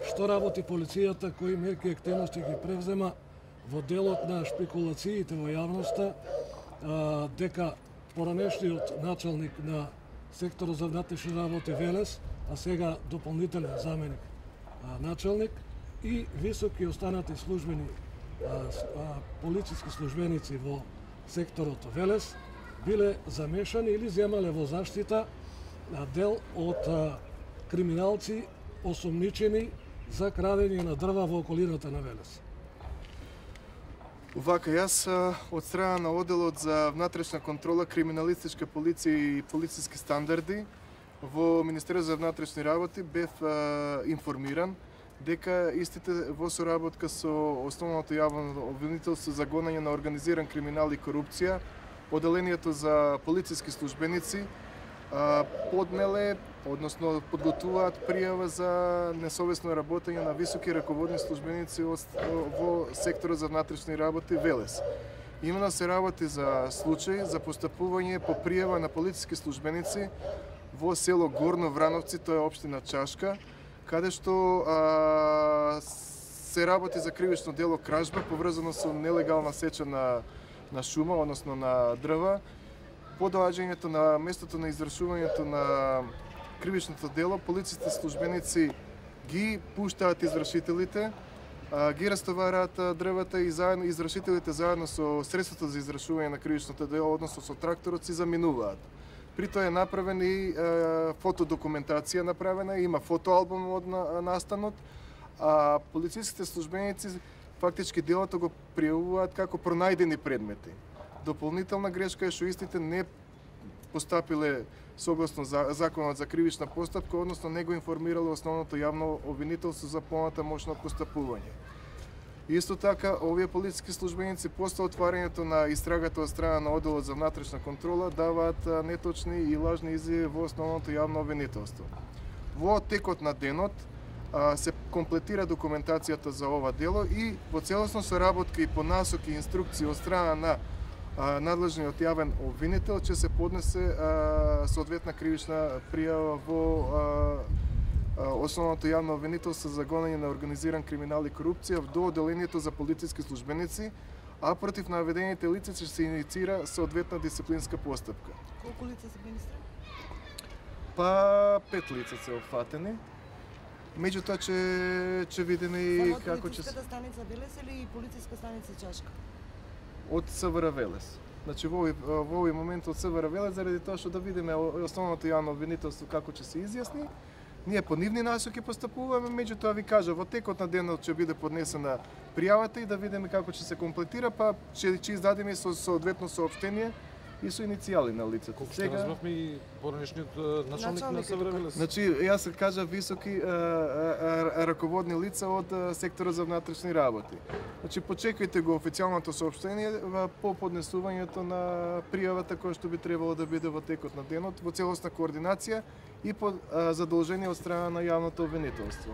што работи полицијата, кои мерки и активности ги превзема во делот на шпекулациите во јавноста, дека поранешниот началник на секторот за внатрешни работи Велес, а сега дополнителен заменик началник и високи останати службени полициски службеници во секторот Велес биле замешани или земале во заштита дел од криминалци осомничени за крадење на дрва во околината на Велес. Вака, јас од страна на одделот за внатрешна контрола, криминалистичка полиција и полициски стандарди во Министерството за внатрешни работи бев информиран дека истите во соработка со основното јавно обвинителство за гонење на организиран криминал и корупција, одделението за полициски службеници поднеле, односно подготвуваат пријава за несовесно работење на високи раководни службеници во секторот за внатрешни работи Велес. Именно се работи за случај за постапување по пријава на полициски службеници во село Горно Врановци, тоа е општина Чашка, каде што се работи за кривично дело кражба поврзано со нелегална сеча на шума, односно на дрва. По доаѓањето на местото на извршувањето на кривичното дело, полицијските службеници ги пуштаат извршителите, ги растовараат дрвата и заедно извршителите заедно со средството за извршување на кривичното дело, односно со тракторот, си заминуваат. При тоа е направена и фотодокументација направена, има фотоалбум од настанот, а полицијските службеници фактички делото го пријавуваат како пронајдени предмети. Дополнителна грешка е што истите не постапиле согласно законот за кривична постапка, односно не го информирале основното јавно обвинителство за понатамошно постапување. Исто така, овие полициски службеници после отварањето на истрагата од страна на одделот за внатрешна контрола даваат неточни и лажни изјави во основното јавно обвинителство. Во текот на денот се комплетира документацијата за ова дело и во целосно соработка и по насоки и инструкции од страна на надлежниот јавен обвинител ќе се поднесе соодветна кривична пријава во основното јавно обвинителство за гонење на организиран криминал и корупција до одделението за полициски службеници, а против наведените лица ќе се иницира соодветна дисциплинска постапка. Колку лица се министра? Па 5 лица се опфатени. Меѓутоа ќе видиме и како ќе се... Само од полициската станица Велес или полициска станица Чашка? Од СВР Велес. Значи во овој момент од СВР Велес, заради тоа што да видиме основното јавно обвинителство како ќе се изјасни. Ние по нивни насоки постапуваме, меѓутоа ви кажа, во текот на денот ќе биде поднесена пријавата и да видиме како ќе се комплетира, па ќе издадеме со соодветно соопштение и со иницијали на лицето. Колку што разбавме и поранешниот началник на СВР Велес. Значи, јас се кажа високи раководни лица од секторот за внатрешни работи. Значи, почекајте го официјалното соопштение по поднесувањето на пријавата која што би требало да биде во текот на денот, во целосна координација и по задолжение од страна на јавното обвинителство.